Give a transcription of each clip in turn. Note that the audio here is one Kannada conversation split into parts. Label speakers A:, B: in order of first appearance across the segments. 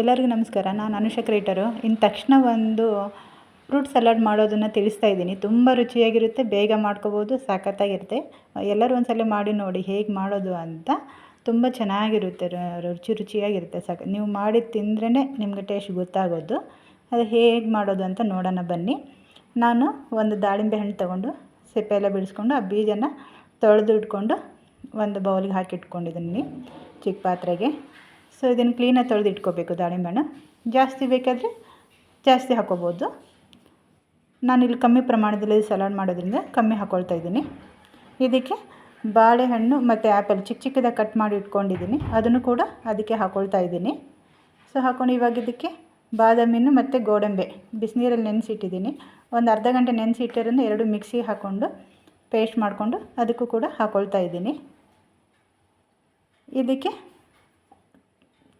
A: ಎಲ್ಲರಿಗೂ ನಮಸ್ಕಾರ. ನಾನು ಅನುಷಾ ಕ್ರಿಯೇಟರು. ಇನ್ನು ತಕ್ಷಣ ಒಂದು ಫ್ರೂಟ್ ಸಲಾಡ್ ಮಾಡೋದನ್ನು ತಿಳಿಸ್ತಾ ಇದ್ದೀನಿ. ತುಂಬ ರುಚಿಯಾಗಿರುತ್ತೆ, ಬೇಗ ಮಾಡ್ಕೋಬೋದು, ಸಖತ್ತಾಗಿರುತ್ತೆ. ಎಲ್ಲರೂ ಒಂದ್ಸಲ ಮಾಡಿ ನೋಡಿ ಹೇಗೆ ಮಾಡೋದು ಅಂತ. ತುಂಬ ಚೆನ್ನಾಗಿರುತ್ತೆ, ರುಚಿಯಾಗಿರುತ್ತೆ. ನೀವು ಮಾಡಿ ತಿಂದ್ರೇ ನಿಮಗೆ ಟೇಸ್ಟ್ ಗೊತ್ತಾಗೋದು. ಅದು ಹೇಗೆ ಮಾಡೋದು ಅಂತ ನೋಡೋಣ ಬನ್ನಿ. ನಾನು ಒಂದು ದಾಳಿಂಬೆ ಹಣ್ಣು ತೊಗೊಂಡು ಸಿಪ್ಪೆ ಎಲ್ಲ ಬಿಡಿಸ್ಕೊಂಡು ಆ ಬೀಜನ ತೊಳೆದು ಇಟ್ಕೊಂಡು ಒಂದು ಬೌಲಿಗೆ ಹಾಕಿಟ್ಕೊಂಡಿದ್ದೀನಿ ಚಿಕ್ಕ ಪಾತ್ರೆಗೆ. ಸೊ ಇದನ್ನು ಕ್ಲೀನಾಗಿ ತೊಳೆದು ಇಟ್ಕೋಬೇಕು. ದಾಳಿಂಬೆ ಹಣ್ಣು ಜಾಸ್ತಿ ಬೇಕಾದರೆ ಜಾಸ್ತಿ ಹಾಕ್ಕೋಬೋದು. ನಾನಿಲ್ಲಿ ಕಮ್ಮಿ ಪ್ರಮಾಣದಲ್ಲಿ ಸಲಾಡ್ ಮಾಡೋದ್ರಿಂದ ಕಮ್ಮಿ ಹಾಕ್ಕೊಳ್ತಾ ಇದ್ದೀನಿ. ಇದಕ್ಕೆ ಬಾಳೆಹಣ್ಣು ಮತ್ತು ಆ್ಯಪಲ್ ಚಿಕ್ಕ ಚಿಕ್ಕದಾಗಿ ಕಟ್ ಮಾಡಿ ಇಟ್ಕೊಂಡಿದ್ದೀನಿ, ಅದನ್ನು ಕೂಡ ಅದಕ್ಕೆ ಹಾಕ್ಕೊಳ್ತಾ ಇದ್ದೀನಿ. ಸೊ ಹಾಕ್ಕೊಂಡು ಇವಾಗ ಇದಕ್ಕೆ ಬಾದಾಮಿನ ಮತ್ತು ಗೋಡಂಬಿ ಬಿಸಿನೀರಲ್ಲಿ ನೆನೆಸಿಟ್ಟಿದ್ದೀನಿ. ಒಂದು ಅರ್ಧ ಗಂಟೆ ನೆನೆಸಿಟ್ಟಿರೋದನ್ನ ಎರಡು ಮಿಕ್ಸಿಗೆ ಹಾಕ್ಕೊಂಡು ಪೇಸ್ಟ್ ಮಾಡಿಕೊಂಡು ಅದಕ್ಕೂ ಕೂಡ ಹಾಕ್ಕೊಳ್ತಾ ಇದ್ದೀನಿ. ಇದಕ್ಕೆ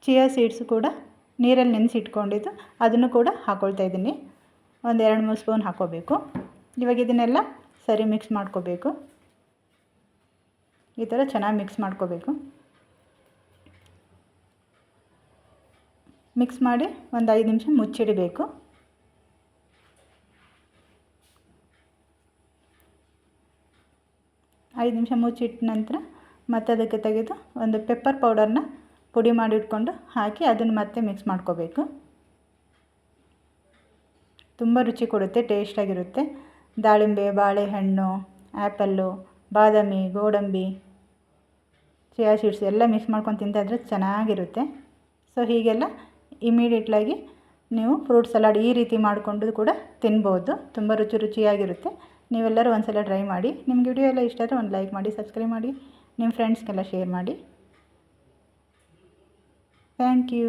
A: ಚಿಯಾ ಸೀಡ್ಸು ಕೂಡ ನೀರಲ್ಲಿ ನೆನೆಸಿಟ್ಕೊಂಡಿದ್ದು ಅದನ್ನು ಕೂಡ ಹಾಕ್ಕೊಳ್ತಾ ಇದ್ದೀನಿ. ಒಂದು 2-3 ಸ್ಪೂನ್ ಹಾಕ್ಕೋಬೇಕು. ಇವಾಗ ಇದನ್ನೆಲ್ಲ ಸರಿ ಮಿಕ್ಸ್ ಮಾಡ್ಕೋಬೇಕು. ಈ ಥರ ಚೆನ್ನಾಗಿ ಮಿಕ್ಸ್ ಮಾಡ್ಕೋಬೇಕು. ಮಿಕ್ಸ್ ಮಾಡಿ ಒಂದು 5 ನಿಮಿಷ ಮುಚ್ಚಿಡಬೇಕು. ಐದು ನಿಮಿಷ ಮುಚ್ಚಿಟ್ಟ ನಂತರ ಮತ್ತೆ ಅದಕ್ಕೆ ತೆಗೆದು ಒಂದು ಪೆಪ್ಪರ್ ಪೌಡರ್ನ ಪುಡಿ ಮಾಡಿಟ್ಕೊಂಡು ಹಾಕಿ ಅದನ್ನು ಮತ್ತೆ ಮಿಕ್ಸ್ ಮಾಡ್ಕೋಬೇಕು. ತುಂಬ ರುಚಿ ಕೊಡುತ್ತೆ, ಟೇಸ್ಟಾಗಿರುತ್ತೆ. ದಾಳಿಂಬೆ, ಬಾಳೆಹಣ್ಣು, ಆ್ಯಪಲ್ಲು, ಬಾದಾಮಿ, ಗೋಡಂಬಿ, ಚಿಯಾ ಸೀಡ್ಸ್ ಎಲ್ಲ ಮಿಕ್ಸ್ ಮಾಡ್ಕೊಂಡು ತಿಂತಾಯಿದ್ರೆ ಚೆನ್ನಾಗಿರುತ್ತೆ. ಸೊ ಹೀಗೆಲ್ಲ ಇಮಿಡಿಯೇಟ್ಲಾಗಿ ನೀವು ಫ್ರೂಟ್ ಸಲಾಡ್ ಈ ರೀತಿ ಮಾಡಿಕೊಂಡು ಕೂಡ ತಿನ್ಬೋದು. ತುಂಬ ರುಚಿಯಾಗಿರುತ್ತೆ. ನೀವೆಲ್ಲರೂ ಒಂದ್ಸಲ ಟ್ರೈ ಮಾಡಿ. ನಿಮ್ಗೆ ವಿಡಿಯೋ ಎಲ್ಲ ಇಷ್ಟ ಆದರೆ ಒಂದು ಲೈಕ್ ಮಾಡಿ, ಸಬ್ಸ್ಕ್ರೈಬ್ ಮಾಡಿ, ನಿಮ್ಮ ಫ್ರೆಂಡ್ಸ್ಗೆಲ್ಲ ಶೇರ್ ಮಾಡಿ. Thank you.